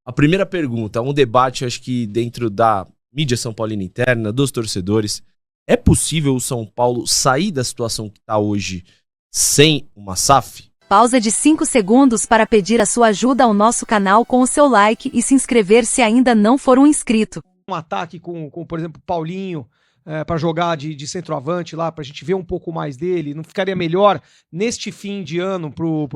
A primeira pergunta, um debate, acho que dentro da mídia São Paulina interna, dos torcedores, é possível o São Paulo sair da situação que está hoje sem uma SAF? Pausa de 5 segundos para pedir a sua ajuda ao nosso canal com o seu like e se inscrever se ainda não for um inscrito. Um ataque com por exemplo, Paulinho, para jogar de centroavante lá, pra gente ver um pouco mais dele, não ficaria melhor neste fim de ano pro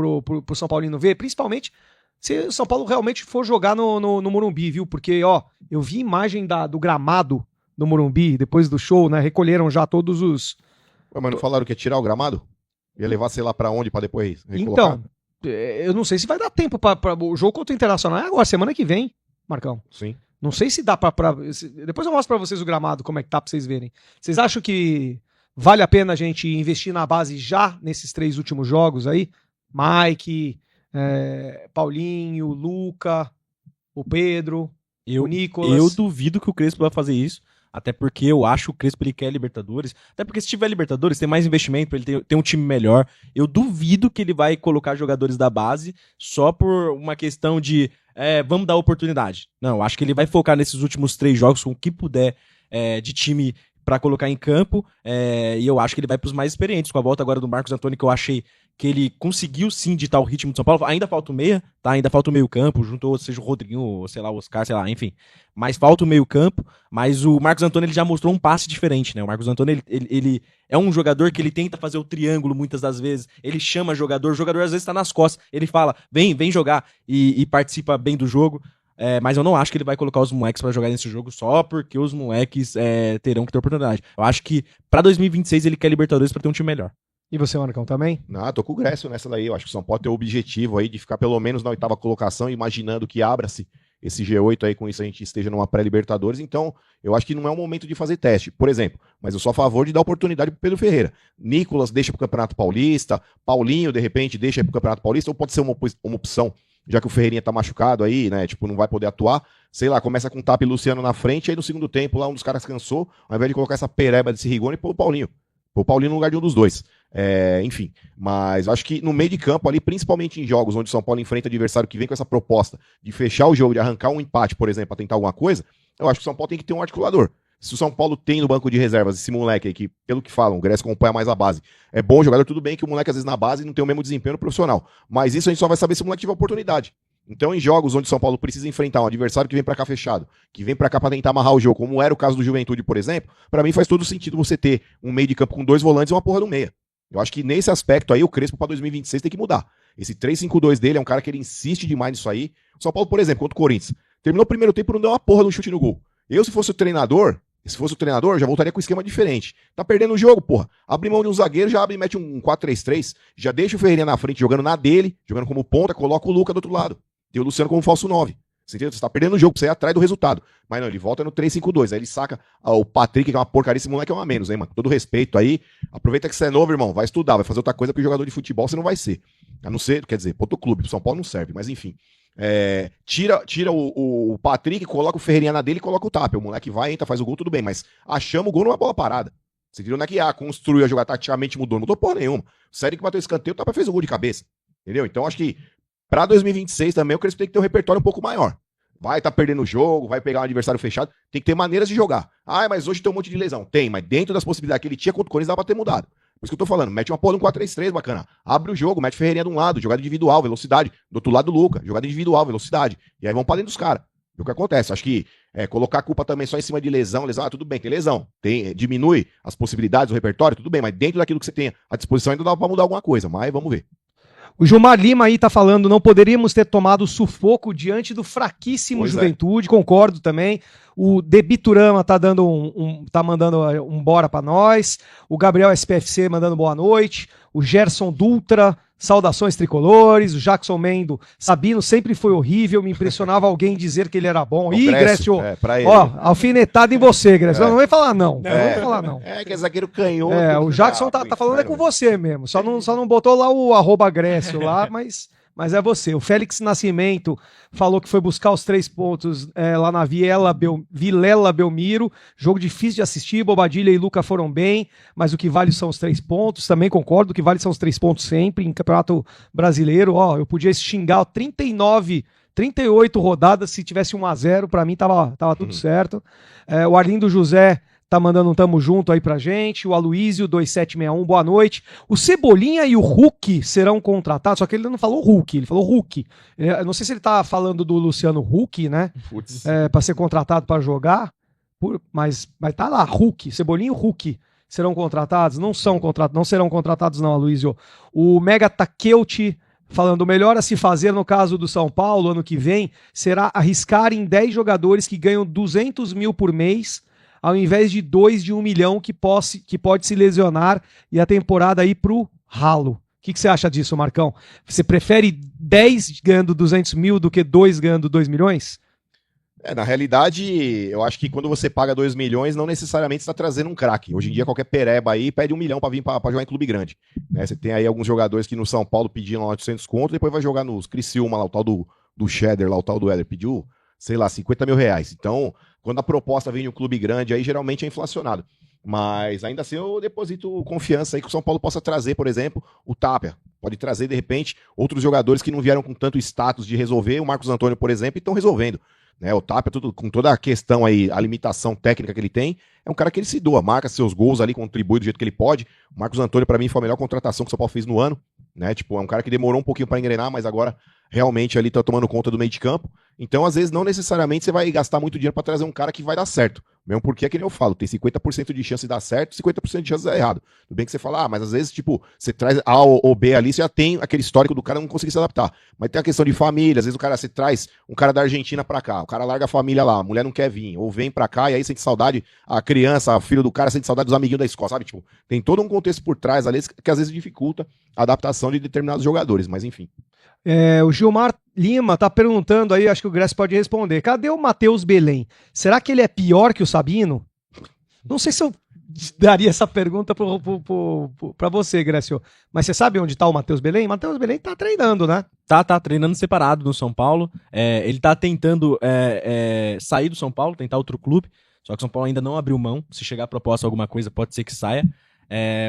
São Paulino ver, principalmente se o São Paulo realmente for jogar no Morumbi, viu? Porque, ó, eu vi imagem do gramado do Morumbi, depois do show, né? Recolheram já todos os... Ué, mas não falaram que ia tirar o gramado? Ia levar, sei lá, pra onde, pra depois recolocar? Então, eu não sei se vai dar tempo pra o jogo contra o Internacional é agora, semana que vem, Marcão. Sim. Não sei se dá depois eu mostro pra vocês o gramado, como é que tá, pra vocês verem. Vocês acham que vale a pena a gente investir na base já nesses 3 últimos jogos aí? Mike, Paulinho, Luca, o Pedro, o Nicolas. Eu duvido que o Crespo vai fazer isso. Até porque eu acho que o Crespo ele quer Libertadores. Até porque se tiver Libertadores, tem mais investimento pra ele ter um time melhor. Eu duvido que ele vai colocar jogadores da base só por uma questão de vamos dar oportunidade. Não, eu acho que ele vai focar nesses últimos 3 jogos com o que puder de time pra colocar em campo. E eu acho que ele vai pros mais experientes. Com a volta agora do Marcos Antônio, que eu achei que ele conseguiu sim ditar o ritmo do São Paulo. Ainda falta o meia, tá? Ainda falta o meio campo, juntou, seja o Rodriguinho, ou sei lá, o Oscar, sei lá, enfim. Mas falta o meio campo, mas o Marcos Antônio ele já mostrou um passe diferente, né? O Marcos Antônio, ele é um jogador que ele tenta fazer o triângulo muitas das vezes, ele chama o jogador às vezes tá nas costas, ele fala, vem jogar, e participa bem do jogo. Mas eu não acho que ele vai colocar os moleques pra jogar nesse jogo só porque os moleques terão que ter oportunidade. Eu acho que pra 2026 ele quer Libertadores pra ter um time melhor. E você, Marcão, também? Não, tô com o Grécio nessa daí. Eu acho que o São Paulo tem o objetivo aí de ficar pelo menos na 8ª colocação, imaginando que abra-se esse G8 aí, com isso a gente esteja numa pré-Libertadores. Então, eu acho que não é o momento de fazer teste, por exemplo. Mas eu sou a favor de dar oportunidade pro Pedro Ferreira. Nicolas deixa pro Campeonato Paulista, Paulinho, de repente, deixa pro Campeonato Paulista, ou pode ser uma opção, já que o Ferreirinha tá machucado aí, né, tipo, não vai poder atuar, sei lá, começa com o Tapa e Luciano na frente, aí no segundo tempo lá um dos caras cansou, ao invés de colocar essa pereba desse Rigoni, pô o Paulinho. Pô o Paulinho no lugar de um dos dois. Enfim, mas acho que no meio de campo ali, principalmente em jogos onde o São Paulo enfrenta adversário que vem com essa proposta de fechar o jogo, de arrancar um empate, por exemplo, pra tentar alguma coisa, eu acho que o São Paulo tem que ter um articulador. Se o São Paulo tem no banco de reservas esse moleque aí, que, pelo que falam, o Grécio acompanha mais a base, é bom jogador, tudo bem que o moleque às vezes na base não tem o mesmo desempenho no profissional, mas isso a gente só vai saber se o moleque tiver oportunidade. Então, em jogos onde o São Paulo precisa enfrentar um adversário que vem pra cá fechado, que vem pra cá pra tentar amarrar o jogo, como era o caso do Juventude, por exemplo, pra mim faz todo sentido você ter um meio de campo com 2 volantes e uma porra do meia. Eu acho que nesse aspecto aí o Crespo pra 2026 tem que mudar. Esse 3-5-2 dele é um cara que ele insiste demais nisso aí. O São Paulo, por exemplo, contra o Corinthians, terminou o primeiro tempo e não deu uma porra no chute no gol. Eu, se fosse o treinador, já voltaria com um esquema diferente. Tá perdendo o jogo, porra. Abre mão de um zagueiro, já abre e mete um 4-3-3, já deixa o Ferreirinha na frente jogando na dele, jogando como ponta, coloca o Luca do outro lado. Tem o Luciano como falso 9. Você entendeu? Você tá perdendo o jogo, pra você ir atrás do resultado. Mas não, ele volta no 3-5-2. Aí ele saca o Patrick, que é uma porcaria, esse moleque é uma menos, hein, mano? Com todo respeito aí. Aproveita que você é novo, irmão. Vai estudar, vai fazer outra coisa, porque jogador de futebol você não vai ser. A não ser, quer dizer, pro outro clube, pro São Paulo não serve, mas enfim. Tira o Patrick, coloca o Ferreirinha na dele e coloca o Tapa. O moleque vai, entra, faz o gol, tudo bem. Mas achamos o gol numa bola parada. Você entendeu? Não é que construiu a jogar taticamente, mudou. Não mudou porra nenhuma. Sério que bateu escanteio, o Tapa fez o gol de cabeça. Entendeu? Então acho que pra 2026 também o Crespo tem que ter um repertório um pouco maior. Vai tá perdendo o jogo, vai pegar um adversário fechado, tem que ter maneiras de jogar. Ah, mas hoje tem um monte de lesão. Tem, mas dentro das possibilidades que ele tinha contra o Corinthians dá pra ter mudado. Por isso que eu tô falando, mete uma porra de um 4-3-3 bacana. Abre o jogo, mete Ferreirinha de um lado, jogada individual, velocidade. Do outro lado, Luca, jogada individual, velocidade. E aí vão pra dentro dos caras. E o que acontece? Acho que colocar a culpa também só em cima de lesão, tudo bem, tem lesão. Diminui as possibilidades do repertório, tudo bem, mas dentro daquilo que você tem à disposição ainda dá pra mudar alguma coisa, mas vamos ver. O Gilmar Lima aí tá falando, não poderíamos ter tomado sufoco diante do fraquíssimo Juventude, concordo também. O Debiturama tá dando tá mandando um bora pra nós. O Gabriel SPFC mandando boa noite. O Gerson Dutra, saudações tricolores. O Jackson Mendo, Sabino sempre foi horrível, me impressionava alguém dizer que ele era bom. Ih, Grécio, ó, alfinetada em você, Grécio. Não vai falar não. Não vai falar não. Que é zagueiro canhoto. O Jackson tá falando com você mesmo. Só não botou lá o @Grécio lá, mas é você. O Félix Nascimento falou que foi buscar os 3 pontos lá na Vilela Belmiro. Jogo difícil de assistir, Bobadilha e Luca foram bem, mas o que vale são os 3 pontos. Também concordo, o que vale são os 3 pontos sempre em Campeonato Brasileiro. Ó, eu podia xingar 39 38 rodadas, se tivesse 1-0, pra mim tava tudo certo. O Arlindo José tá mandando um tamo junto aí pra gente. O Aloísio 2761, boa noite. O Cebolinha e o Hulk serão contratados, só que ele não falou Hulk, ele falou Hulk. Eu não sei se ele tá falando do Luciano Huck, né? Putz. Pra ser contratado pra jogar, mas tá lá, Hulk, Cebolinha e o Hulk serão contratados? Não serão contratados não, Aloísio. O Mega Takeuchi falando, o melhor a se fazer no caso do São Paulo ano que vem será arriscar em 10 jogadores que ganham 200 mil por mês, ao invés de 2 de 1 milhão que pode se lesionar e a temporada ir pro ralo. O que você acha disso, Marcão? Você prefere 10 ganhando 200 mil do que 2 ganhando 2 milhões? Na realidade, eu acho que quando você paga 2 milhões, não necessariamente está trazendo um craque. Hoje em dia, qualquer pereba aí pede 1 milhão para vir para jogar em clube grande. Né? Você tem aí alguns jogadores que no São Paulo pediram 800 conto, depois vai jogar nos Criciúma, lá, o tal do Cheddar, lá, o tal do Éder, pediu, sei lá, 50 mil reais. Então, quando a proposta vem de um clube grande, aí geralmente é inflacionado. Mas ainda assim eu deposito confiança aí que o São Paulo possa trazer, por exemplo, o Tapia. Pode trazer, de repente, outros jogadores que não vieram com tanto status de resolver. O Marcos Antônio, por exemplo, e estão resolvendo. Né, o Tapia, com toda a questão aí, a limitação técnica que ele tem, é um cara que ele se doa, marca seus gols ali, contribui do jeito que ele pode. O Marcos Antônio, pra mim, foi a melhor contratação que o São Paulo fez no ano. Né? Tipo, é um cara que demorou um pouquinho pra engrenar, mas agora realmente ali tá tomando conta do meio de campo. Então, às vezes, não necessariamente você vai gastar muito dinheiro pra trazer um cara que vai dar certo. Mesmo porque é que nem eu falo, tem 50% de chance de dar certo, 50% de chance de dar errado. Tudo bem que você fala, mas às vezes, tipo, você traz A ou B ali, você já tem aquele histórico do cara não conseguir se adaptar. Mas tem a questão de família, às vezes você traz um cara da Argentina pra cá, o cara larga a família lá, a mulher não quer vir, ou vem pra cá e aí sente saudade, a criança, o filho do cara sente saudade dos amiguinhos da escola, sabe? Tipo, tem todo um contexto por trás ali que às vezes dificulta a adaptação de determinados jogadores, mas enfim. O Gilmar Lima tá perguntando aí, acho que o Grécio pode responder. Cadê o Matheus Belém? Será que ele é pior que o Sabino? Não sei se eu daria essa pergunta pra você, Grécio. Mas você sabe onde tá o Matheus Belém? Matheus Belém tá treinando, né? Tá treinando separado no São Paulo. Ele tá tentando sair do São Paulo, tentar outro clube. Só que o São Paulo ainda não abriu mão. Se chegar a proposta alguma coisa, pode ser que saia.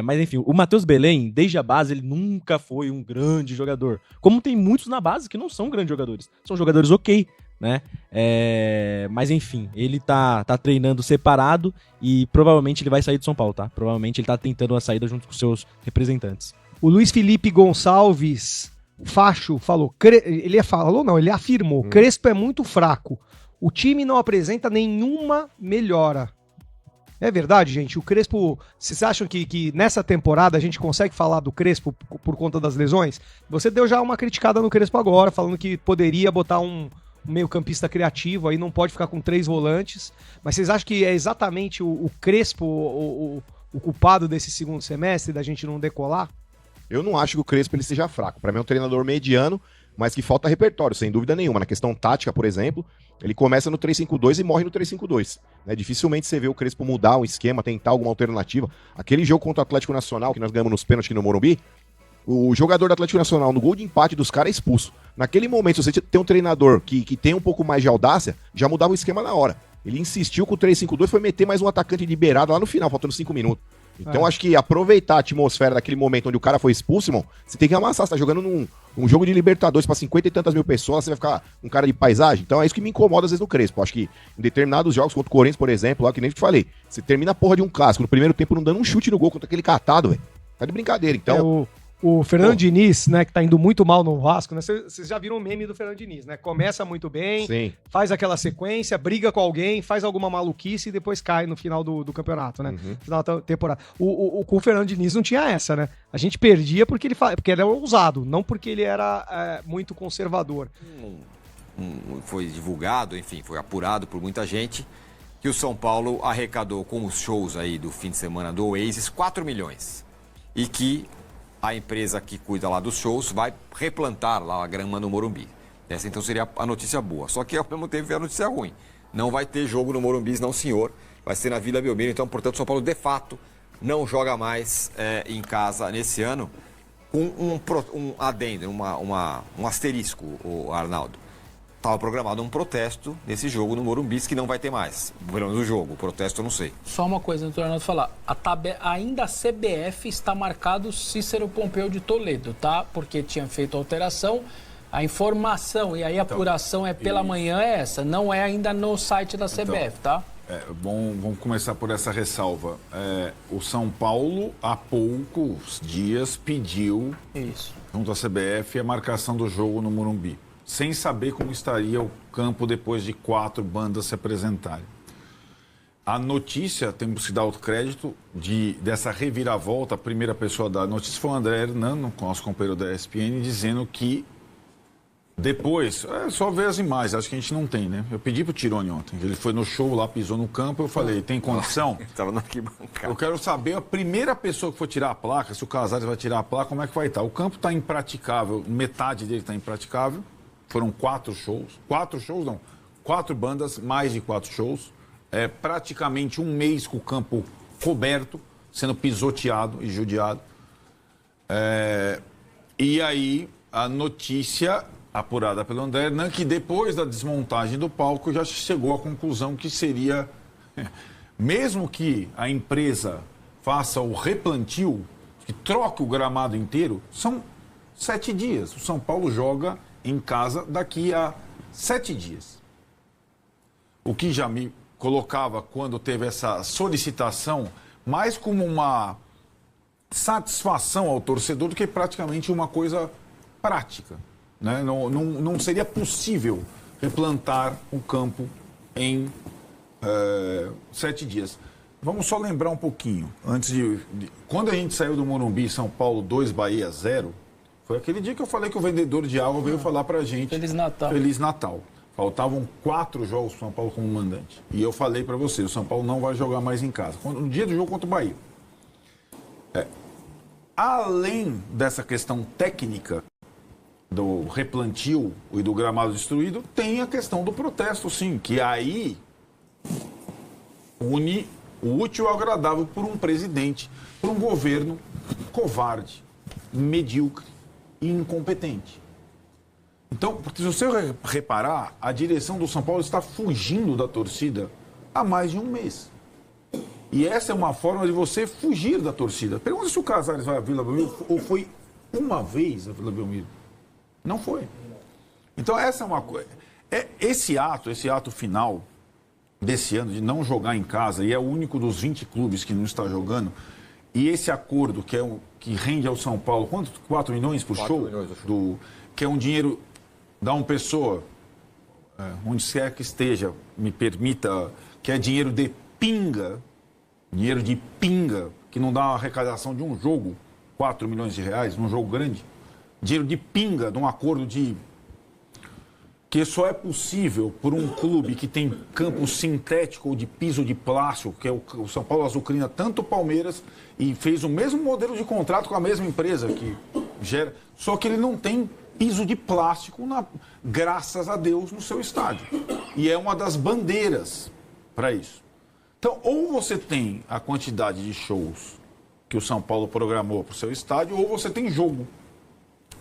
Mas enfim, o Matheus Belém, desde a base, ele nunca foi um grande jogador. Como tem muitos na base que não são grandes jogadores. São jogadores ok, né? Mas enfim, ele tá treinando separado e provavelmente ele vai sair do São Paulo, tá? Provavelmente ele tá tentando a saída junto com seus representantes. O Luiz Felipe Gonçalves Facho falou, ele afirmou, Crespo é muito fraco. O time não apresenta nenhuma melhora. É verdade, gente? O Crespo, vocês acham que nessa temporada a gente consegue falar do Crespo por conta das lesões? Você deu já uma criticada no Crespo agora, falando que poderia botar um meio-campista criativo, aí não pode ficar com 3 volantes. Mas vocês acham que é exatamente o Crespo o culpado desse segundo semestre, da gente não decolar? Eu não acho que o Crespo ele seja fraco. Para mim é um treinador mediano, mas que falta repertório, sem dúvida nenhuma. Na questão tática, por exemplo, ele começa no 3-5-2 e morre no 3-5-2. Né? Dificilmente você vê o Crespo mudar um esquema, tentar alguma alternativa. Aquele jogo contra o Atlético Nacional, que nós ganhamos nos pênaltis aqui no Morumbi, o jogador do Atlético Nacional, no gol de empate dos caras, é expulso. Naquele momento, se você tem um treinador que tem um pouco mais de audácia, já mudava o esquema na hora. Ele insistiu com o 3-5-2, foi meter mais um atacante de beirada lá no final, faltando 5 minutos. Então acho que aproveitar a atmosfera daquele momento onde o cara foi expulso, irmão, você tem que amassar. Você tá jogando num jogo de Libertadores pra 50 e tantas mil pessoas, você vai ficar um cara de paisagem. Então é isso que me incomoda às vezes no Crespo. Acho que em determinados jogos, contra o Corinthians, por exemplo, lá que nem eu te falei, você termina a porra de um clássico no primeiro tempo não dando um chute no gol contra aquele catado, velho. Tá de brincadeira. Então... O Fernando Diniz, né, que tá indo muito mal no Vasco, né? Vocês já viram o meme do Fernando Diniz, né? Começa muito bem, sim, faz aquela sequência, briga com alguém, faz alguma maluquice e depois cai no final do campeonato, né? Final da temporada. Com o Fernando Diniz não tinha essa, né? A gente perdia porque ele era ousado, não porque ele era muito conservador. Foi divulgado, enfim, foi apurado por muita gente que o São Paulo arrecadou com os shows aí do fim de semana do Oasis 4 milhões. E que a empresa que cuida lá dos shows vai replantar lá a grama no Morumbi. Essa então seria a notícia boa. Só que ao mesmo tempo é a notícia ruim. Não vai ter jogo no Morumbi, não senhor. Vai ser na Vila Belmiro. Então, portanto, o São Paulo de fato não joga mais em casa nesse ano. Com um adendo, um asterisco, o Arnaldo. Estava programado um protesto nesse jogo no Morumbi, que não vai ter mais. Pelo menos o jogo, o protesto eu não sei. Só uma coisa, doutor Arnaldo, falar. Ainda a CBF está marcado Cícero Pompeu de Toledo, tá? Porque tinha feito alteração. A informação e aí a apuração é pela manhã é essa, não é ainda no site da CBF, tá? Bom, vamos começar por essa ressalva. O São Paulo, há poucos dias, pediu, junto à CBF, a marcação do jogo no Morumbi, sem saber como estaria o campo depois de 4 bandas se apresentarem. A notícia, temos que dar o crédito dessa reviravolta. A primeira pessoa da notícia foi o André Hernando, nosso companheiro da ESPN, dizendo que depois, só ver as imagens, acho que a gente não tem, né? Eu pedi pro Tirone ontem, ele foi no show lá, pisou no campo, eu falei, tem condição? Estava na arquibancada. Eu quero saber a primeira pessoa que for tirar a placa, se o Casares vai tirar a placa, como é que vai estar? O campo está impraticável, metade dele está impraticável, foram 4 shows, 4 bandas, mais de 4 shows. Praticamente um mês com o campo coberto, sendo pisoteado e judiado. E aí, a notícia apurada pelo André Hernan, que depois da desmontagem do palco já chegou à conclusão que seria, mesmo que a empresa faça o replantio, que troque o gramado inteiro, são 7 dias. O São Paulo joga em casa daqui a 7 dias. O que já me colocava, quando teve essa solicitação, mais como uma satisfação ao torcedor do que praticamente uma coisa prática. Né? Não seria possível replantar o campo em 7 dias. Vamos só lembrar um pouquinho. Quando a gente saiu do Morumbi, São Paulo 2, Bahia 0, foi aquele dia que eu falei que o vendedor de água veio falar pra gente Feliz Natal. Feliz Natal. Faltavam 4 jogos para o São Paulo como mandante. E eu falei para você, o São Paulo não vai jogar mais em casa. No dia do jogo contra o Bahia. Além dessa questão técnica do replantio e do gramado destruído, tem a questão do protesto, sim. Que aí une o útil ao agradável por um presidente, por um governo covarde, medíocre e incompetente. Então, porque se você reparar, a direção do São Paulo está fugindo da torcida há mais de um mês. E essa é uma forma de você fugir da torcida. Pergunta se o Casares vai à Vila Belmiro ou foi uma vez a Vila Belmiro. Não foi. Então essa é uma coisa. Esse ato final desse ano de não jogar em casa, e é o único dos 20 clubes que não está jogando, e esse acordo que rende ao São Paulo, quanto? 4 milhões por show? Que é um dinheiro da uma pessoa, onde quer que esteja, me permita, que é dinheiro de pinga, que não dá uma arrecadação de um jogo, 4 milhões de reais, num jogo grande, dinheiro de pinga, de um acordo que só é possível por um clube que tem campo sintético ou de piso de plástico, que é o São Paulo azucrina tanto o Palmeiras, e fez o mesmo modelo de contrato com a mesma empresa que gera, só que ele não tem piso de plástico, graças a Deus, no seu estádio. E é uma das bandeiras para isso. Então, ou você tem a quantidade de shows que o São Paulo programou para o seu estádio, ou você tem jogo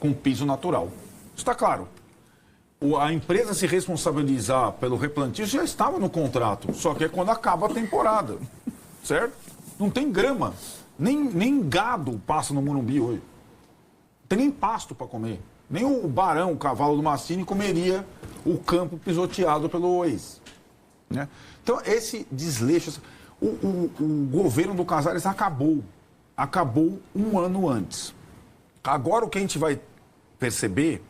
com piso natural. Está claro. A empresa se responsabilizar pelo replantio já estava no contrato, só que é quando acaba a temporada, certo? Não tem grama, nem gado passa no Morumbi hoje. Não tem nem pasto para comer. Nem o Barão, o cavalo do Massini, comeria o campo pisoteado pelo Oasis. Né? Então, esse desleixo, o governo do Casares acabou um ano antes. Agora o que a gente vai perceber,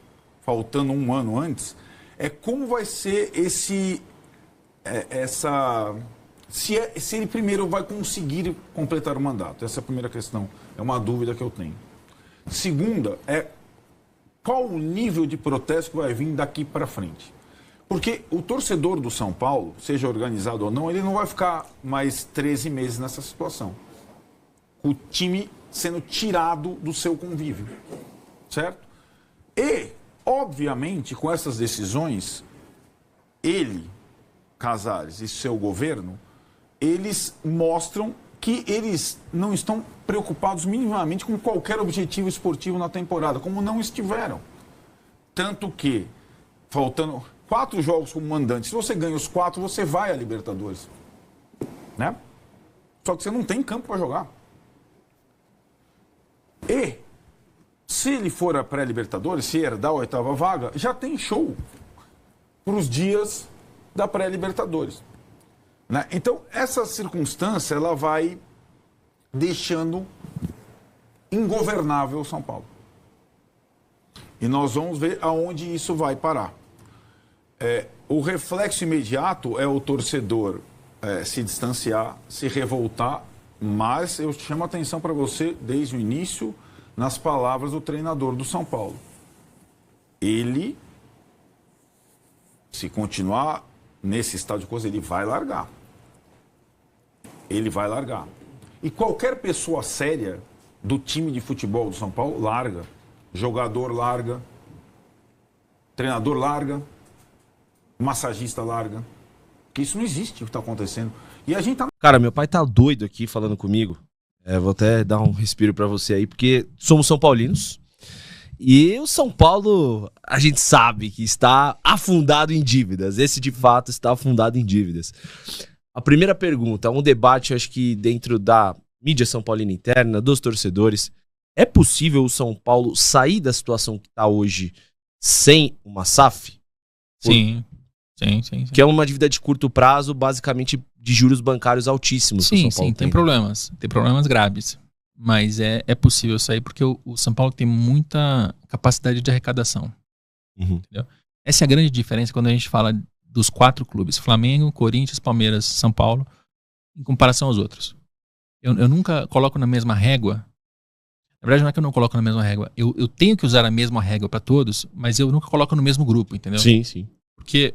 faltando um ano antes, é como vai ser se ele primeiro vai conseguir completar o mandato. Essa é a primeira questão, é uma dúvida que eu tenho. Segunda, qual o nível de protesto que vai vir daqui para frente? Porque o torcedor do São Paulo, seja organizado ou não, ele não vai ficar mais 13 meses nessa situação. O time sendo tirado do seu convívio, certo? E, obviamente, com essas decisões, ele, Casares e seu governo, eles mostram que eles não estão preocupados minimamente com qualquer objetivo esportivo na temporada, como não estiveram. Tanto que, faltando 4 jogos como mandante, se você ganha os 4, você vai à Libertadores. Né? Só que você não tem campo para jogar. E Se ele for a pré-Libertadores, se herdar a 8ª vaga, já tem show para os dias da pré-Libertadores. Né? Então, essa circunstância ela vai deixando ingovernável o São Paulo. E nós vamos ver aonde isso vai parar. O reflexo imediato é o torcedor se distanciar, se revoltar, mas eu chamo a atenção para você desde o início nas palavras do treinador do São Paulo. Ele, se continuar nesse estado de coisa, ele vai largar. Ele vai largar. E qualquer pessoa séria do time de futebol do São Paulo larga. Jogador larga. Treinador larga. Massagista larga. Porque isso não existe o que está acontecendo. E a gente tá... Cara, meu pai tá doido aqui falando comigo. Vou até dar um respiro pra você aí, porque somos São Paulinos. E o São Paulo, a gente sabe que está afundado em dívidas. Esse, de fato, está afundado em dívidas. A primeira pergunta, um debate, acho que dentro da mídia São Paulina interna, dos torcedores. É possível o São Paulo sair da situação que está hoje sem uma SAF? Sim. Que é uma dívida de curto prazo, basicamente de juros bancários altíssimos. Sim, tem problemas. Tem problemas graves. Mas é possível sair porque o São Paulo tem muita capacidade de arrecadação. Entendeu? Essa é a grande diferença quando a gente fala dos 4 clubes. Flamengo, Corinthians, Palmeiras, São Paulo, em comparação aos outros. Eu nunca coloco na mesma régua. Na verdade, não é que eu não coloco na mesma régua. Eu tenho que usar a mesma régua para todos, mas eu nunca coloco no mesmo grupo, entendeu? Sim. Porque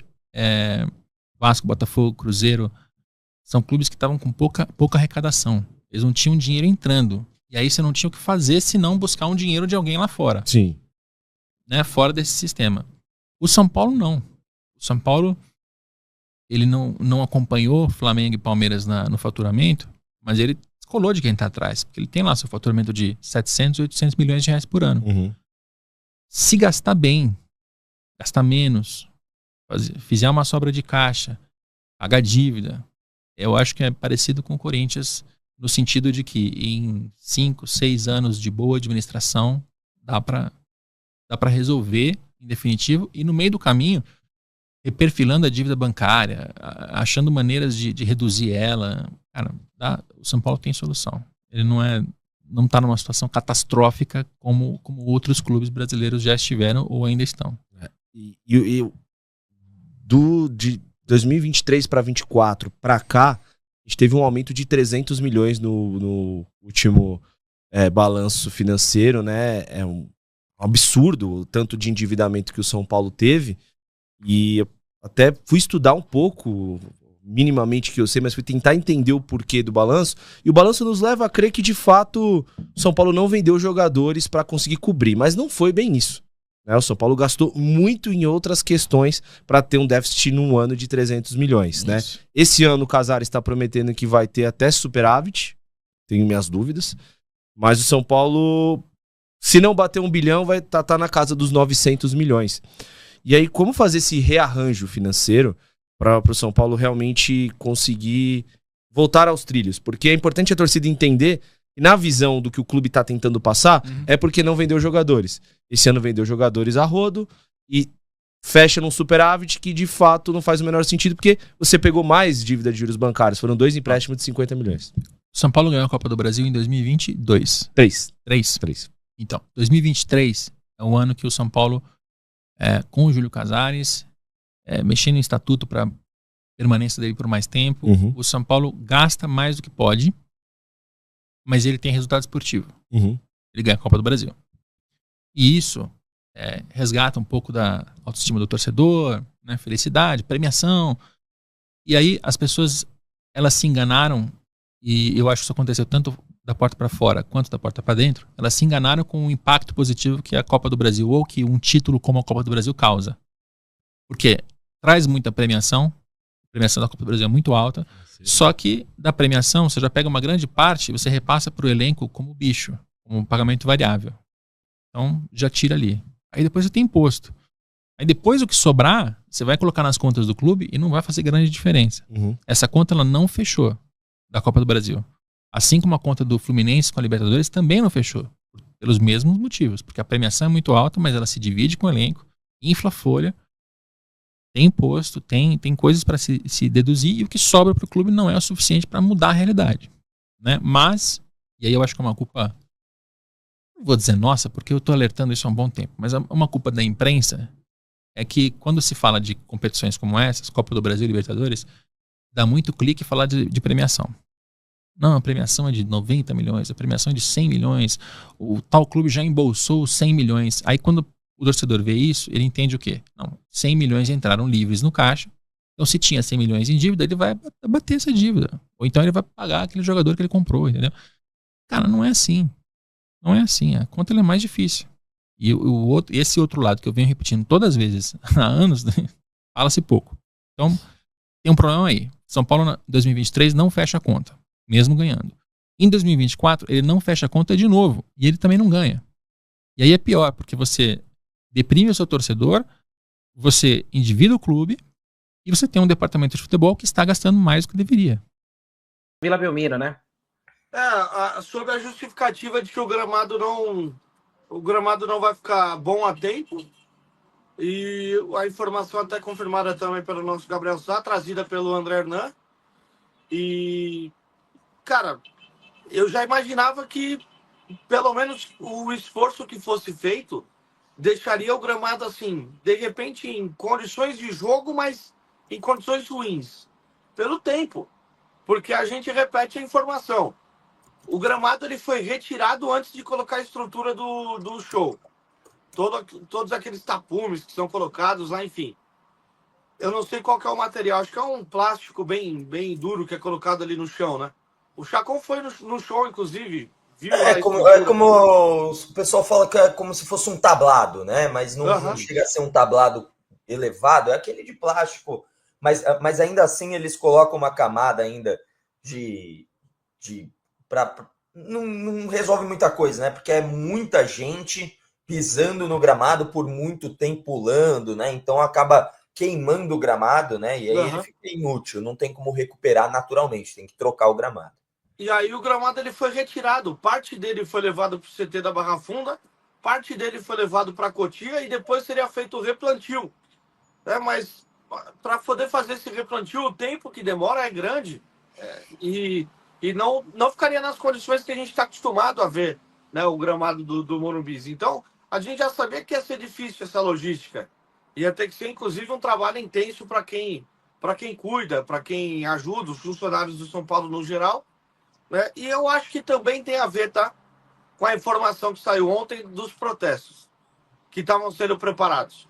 Vasco, Botafogo, Cruzeiro são clubes que estavam com pouca arrecadação. Eles não tinham dinheiro entrando. E aí você não tinha o que fazer senão buscar um dinheiro de alguém lá fora. Sim. Né? Fora desse sistema. O São Paulo não. O São Paulo ele não acompanhou Flamengo e Palmeiras no faturamento, mas ele descolou de quem está atrás. Porque ele tem lá seu faturamento de 700, 800 milhões de reais por ano. Se gastar bem, gastar menos, fizer uma sobra de caixa, pagar dívida, eu acho que é parecido com o Corinthians no sentido de que em 5, 6 anos de boa administração dá para resolver em definitivo e no meio do caminho reperfilando a dívida bancária, achando maneiras de reduzir ela. Cara, o São Paulo tem solução. Ele não está numa situação catastrófica como outros clubes brasileiros já estiveram ou ainda estão. De 2023 para 2024 para cá, a gente teve um aumento de 300 milhões no último balanço financeiro, né? É um absurdo o tanto de endividamento que o São Paulo teve. E eu até fui estudar um pouco, minimamente que eu sei, mas fui tentar entender o porquê do balanço. E o balanço nos leva a crer que, de fato, o São Paulo não vendeu jogadores para conseguir cobrir. Mas não foi bem isso. O São Paulo gastou muito em outras questões para ter um déficit num ano de 300 milhões. Né? Esse ano o Casares está prometendo que vai ter até superávit. Tenho minhas dúvidas. Mas o São Paulo, se não bater 1 bilhão, vai tá na casa dos 900 milhões. E aí, como fazer esse rearranjo financeiro para o São Paulo realmente conseguir voltar aos trilhos? Porque é importante a torcida entender que na visão do que o clube está tentando passar, é porque não vendeu jogadores. Esse ano vendeu jogadores a rodo e fecha num superávit que de fato não faz o menor sentido, porque você pegou mais dívida de juros bancários. Foram 2 empréstimos de 50 milhões. O São Paulo ganhou a Copa do Brasil em 2022. 3. Então, 2023 é o ano que o São Paulo, com o Júlio Casares, mexendo em estatuto para permanência dele por mais tempo, o São Paulo gasta mais do que pode, mas ele tem resultado esportivo. Ele ganha a Copa do Brasil. E isso resgata um pouco da autoestima do torcedor, né? Felicidade, premiação. E aí as pessoas, elas se enganaram, e eu acho que isso aconteceu tanto da porta para fora quanto da porta para dentro, elas se enganaram com o impacto positivo que a Copa do Brasil ou que um título como a Copa do Brasil causa. Porque traz muita premiação, a premiação da Copa do Brasil é muito alta, só que da premiação você já pega uma grande parte e você repassa para o elenco como bicho, como um pagamento variável. Então já tira ali. Aí depois você tem imposto. Aí depois o que sobrar, você vai colocar nas contas do clube e não vai fazer grande diferença. Essa conta ela não fechou da Copa do Brasil. Assim como a conta do Fluminense com a Libertadores também não fechou. pelos mesmos motivos, porque a premiação é muito alta, mas ela se divide com o elenco, infla a folha, tem imposto, tem coisas para se deduzir, e o que sobra para o clube não é o suficiente para mudar a realidade, né? Mas, e aí eu acho que é uma culpa, não vou dizer nossa, porque eu estou alertando isso há um bom tempo, mas é uma culpa da imprensa, é que quando se fala de competições como essas, Copa do Brasil e Libertadores, dá muito clique falar de premiação. Não, a premiação é de 90 milhões, a premiação é de 100 milhões, o tal clube já embolsou 100 milhões. Aí quando o torcedor vê isso, ele entende o quê? Não, 100 milhões entraram livres no caixa, então se tinha 100 milhões em dívida, ele vai bater essa dívida. Ou então ele vai pagar aquele jogador que ele comprou, entendeu? Cara, não é assim. Não é assim, a conta ela é mais difícil. E esse outro lado que eu venho repetindo todas as vezes, há anos, fala-se pouco. Então, tem um problema aí. São Paulo, em 2023, não fecha a conta, mesmo ganhando. Em 2024, ele não fecha a conta de novo, e ele também não ganha. E aí é pior, porque você deprime o seu torcedor, você endivida o clube, e você tem um departamento de futebol que está gastando mais do que deveria. Vila Belmiro, né? Sobre a justificativa de que o gramado não vai ficar bom a tempo, e a informação até confirmada também pelo nosso Gabriel Sá, trazida pelo André Hernan. E, cara, eu já imaginava que pelo menos o esforço que fosse feito deixaria o gramado assim, de repente em condições de jogo, mas em condições ruins, pelo tempo, porque a gente repete a informação. O gramado ele foi retirado antes de colocar a estrutura do show. Todos aqueles tapumes que são colocados lá, enfim. Eu não sei qual que é o material, acho que é um plástico bem duro que é colocado ali no chão, né? O Chacon foi no show, inclusive. Viu como o pessoal fala que é como se fosse um tablado, né? Mas não chega a ser um tablado elevado, é aquele de plástico. Mas ainda assim eles colocam uma camada ainda não resolve muita coisa, né? Porque é muita gente pisando no gramado por muito tempo, pulando, né? Então acaba queimando o gramado, né? E aí ele fica inútil, não tem como recuperar naturalmente, tem que trocar o gramado. E aí o gramado ele foi retirado, parte dele foi levado para o CT da Barra Funda, parte dele foi levado para a Cotia e depois seria feito o replantio. Mas para poder fazer esse replantio, o tempo que demora é grande, e não ficaria nas condições que a gente está acostumado a ver, né, o gramado do Morumbi. Então, a gente já sabia que ia ser difícil essa logística. Ia ter que ser, inclusive, um trabalho intenso para quem cuida, para quem ajuda os funcionários do São Paulo no geral. Né? E eu acho que também tem a ver, tá, com a informação que saiu ontem dos protestos que estavam sendo preparados.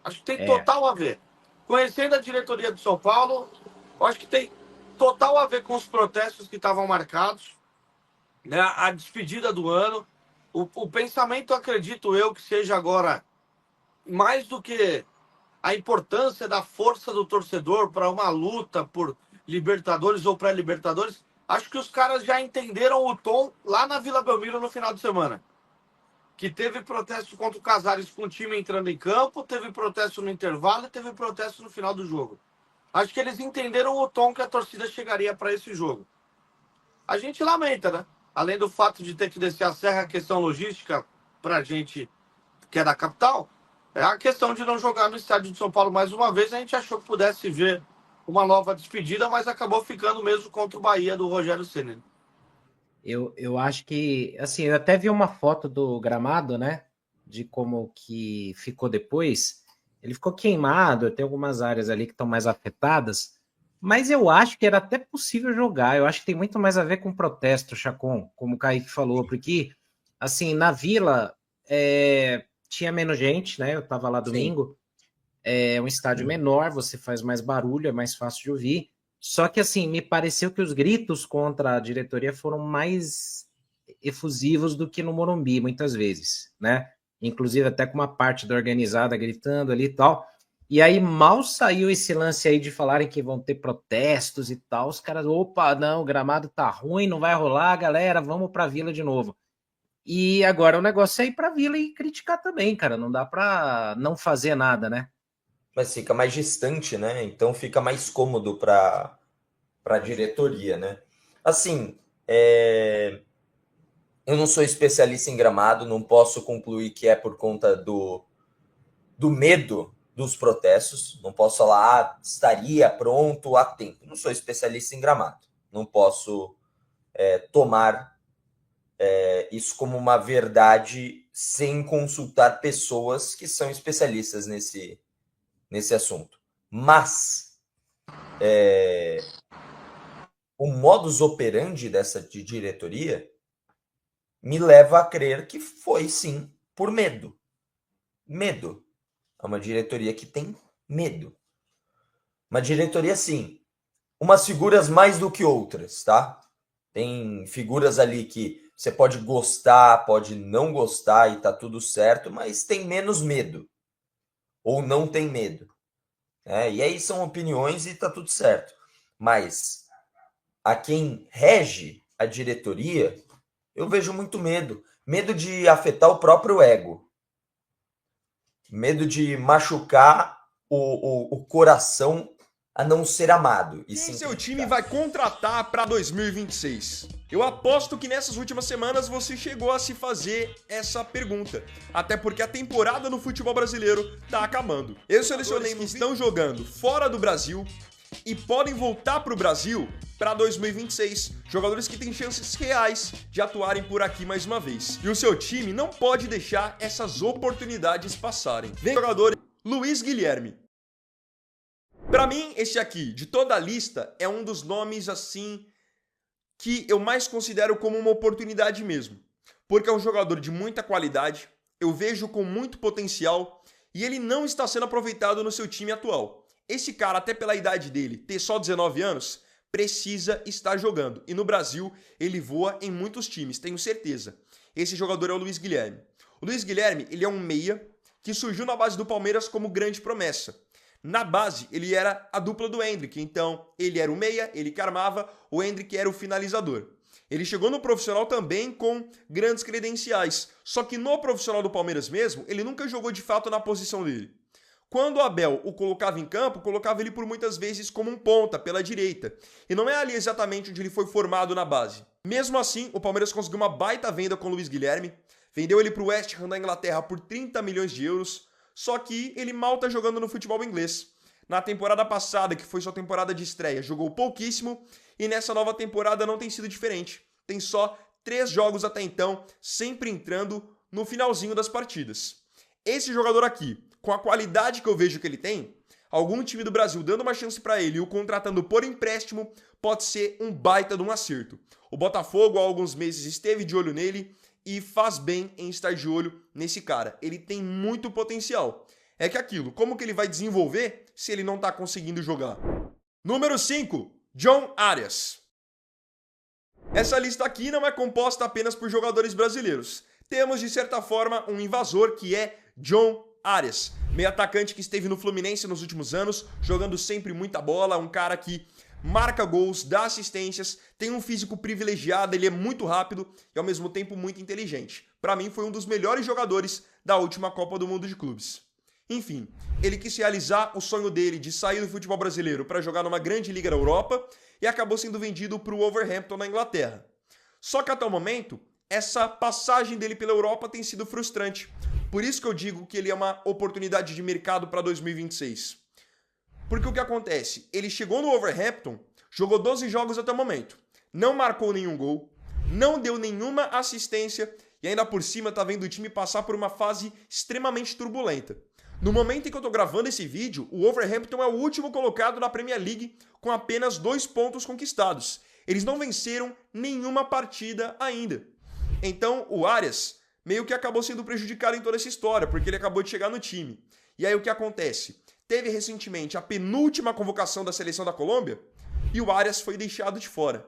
Acho que tem total a ver. Conhecendo a diretoria do São Paulo, eu acho que tem total a ver com os protestos que estavam marcados, né? A despedida do ano. O pensamento, acredito eu, que seja agora mais do que a importância da força do torcedor para uma luta por Libertadores ou pré-Libertadores. Acho que os caras já entenderam o tom lá na Vila Belmiro no final de semana. Que teve protesto contra o Casares com o time entrando em campo, teve protesto no intervalo e teve protesto no final do jogo. Acho que eles entenderam o tom que a torcida chegaria para esse jogo. A gente lamenta, né? Além do fato de ter que descer a serra, a questão logística para a gente que é da capital, é a questão de não jogar no estádio de São Paulo mais uma vez. A gente achou que pudesse ver uma nova despedida, mas acabou ficando mesmo contra o Bahia do Rogério Ceni. Eu acho que, assim, eu até vi uma foto do gramado, né, de como que ficou depois. Ele ficou queimado, tem algumas áreas ali que estão mais afetadas, mas eu acho que era até possível jogar. Eu acho que tem muito mais a ver com protesto, Chacon, como o Kaique falou, porque, assim, na Vila tinha menos gente, né, eu tava lá domingo, é um estádio menor, você faz mais barulho, é mais fácil de ouvir. Só que, assim, me pareceu que os gritos contra a diretoria foram mais efusivos do que no Morumbi, muitas vezes, né? Inclusive até com uma parte da organizada gritando ali e tal. E aí mal saiu esse lance aí de falarem que vão ter protestos e tal. Os caras, opa, não, o gramado tá ruim, não vai rolar, galera, vamos pra Vila de novo. E agora o negócio é ir pra Vila e criticar também, cara. Não dá pra não fazer nada, né? Mas fica mais distante, né? Então fica mais cômodo para a diretoria, né? Assim, Eu não sou especialista em gramado, não posso concluir que é por conta do medo dos protestos. Não posso falar, estaria pronto a tempo. Não sou especialista em gramado. Não posso tomar isso como uma verdade sem consultar pessoas que são especialistas nesse assunto. Mas o modus operandi dessa diretoria me leva a crer que foi, sim, por medo. Medo. É uma diretoria que tem medo. Uma diretoria, sim. Umas figuras mais do que outras, tá? Tem figuras ali que você pode gostar, pode não gostar e tá tudo certo, mas tem menos medo. Ou não tem medo. E aí são opiniões e tá tudo certo. Mas a quem rege a diretoria, eu vejo muito medo. Medo de afetar o próprio ego. Medo de machucar o coração a não ser amado. Quem seu time vai contratar para 2026? Eu aposto que nessas últimas semanas você chegou a se fazer essa pergunta. Até porque a temporada no futebol brasileiro tá acabando. Eu selecionei que estão jogando fora do Brasil e podem voltar para o Brasil para 2026. Jogadores que têm chances reais de atuarem por aqui mais uma vez. E o seu time não pode deixar essas oportunidades passarem. Vem jogador Luiz Guilherme. Para mim, esse aqui, de toda a lista, é um dos nomes assim que eu mais considero como uma oportunidade mesmo. Porque é um jogador de muita qualidade, eu vejo com muito potencial e ele não está sendo aproveitado no seu time atual. Esse cara, até pela idade dele, ter só 19 anos, precisa estar jogando. E no Brasil, ele voa em muitos times, tenho certeza. Esse jogador é o Luiz Guilherme. O Luiz Guilherme, ele é um meia que surgiu na base do Palmeiras como grande promessa. Na base, ele era a dupla do Endrick, então ele era o meia, ele que armava, o Endrick era o finalizador. Ele chegou no profissional também com grandes credenciais, só que no profissional do Palmeiras mesmo, ele nunca jogou de fato na posição dele. Quando o Abel o colocava em campo, colocava ele por muitas vezes como um ponta, pela direita. E não é ali exatamente onde ele foi formado na base. Mesmo assim, o Palmeiras conseguiu uma baita venda com o Luiz Guilherme, vendeu ele para o West Ham da Inglaterra por 30 milhões de euros, só que ele mal tá jogando no futebol inglês. Na temporada passada, que foi sua temporada de estreia, jogou pouquíssimo, e nessa nova temporada não tem sido diferente. Tem só 3 jogos até então, sempre entrando no finalzinho das partidas. Esse jogador aqui, com a qualidade que eu vejo que ele tem, algum time do Brasil dando uma chance para ele e o contratando por empréstimo, pode ser um baita de um acerto. O Botafogo há alguns meses esteve de olho nele e faz bem em estar de olho nesse cara. Ele tem muito potencial. É que aquilo, como que ele vai desenvolver se ele não tá conseguindo jogar? Número 5, John Arias. Essa lista aqui não é composta apenas por jogadores brasileiros. Temos, de certa forma, um invasor que é John Arias, meio atacante que esteve no Fluminense nos últimos anos, jogando sempre muita bola, um cara que marca gols, dá assistências, tem um físico privilegiado, ele é muito rápido e ao mesmo tempo muito inteligente. Para mim foi um dos melhores jogadores da última Copa do Mundo de Clubes. Enfim, ele quis realizar o sonho dele de sair do futebol brasileiro para jogar numa grande liga da Europa e acabou sendo vendido para o Wolverhampton na Inglaterra. Só que até o momento, essa passagem dele pela Europa tem sido frustrante. Por isso que eu digo que ele é uma oportunidade de mercado para 2026. Porque o que acontece? Ele chegou no Wolverhampton, jogou 12 jogos até o momento, não marcou nenhum gol, não deu nenhuma assistência e ainda por cima tá vendo o time passar por uma fase extremamente turbulenta. No momento em que eu tô gravando esse vídeo, o Wolverhampton é o último colocado na Premier League com apenas 2 pontos conquistados. Eles não venceram nenhuma partida ainda. Então o Arias meio que acabou sendo prejudicado em toda essa história, porque ele acabou de chegar no time. E aí o que acontece? Teve recentemente a penúltima convocação da seleção da Colômbia e o Arias foi deixado de fora.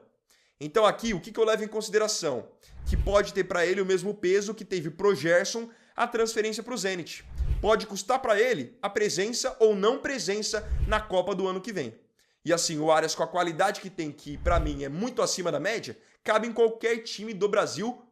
Então aqui, o que eu levo em consideração? Que pode ter para ele o mesmo peso que teve pro Gerson a transferência para o Zenit. Pode custar para ele a presença ou não presença na Copa do ano que vem. E assim, o Arias com a qualidade que tem, que para mim é muito acima da média, cabe em qualquer time do Brasil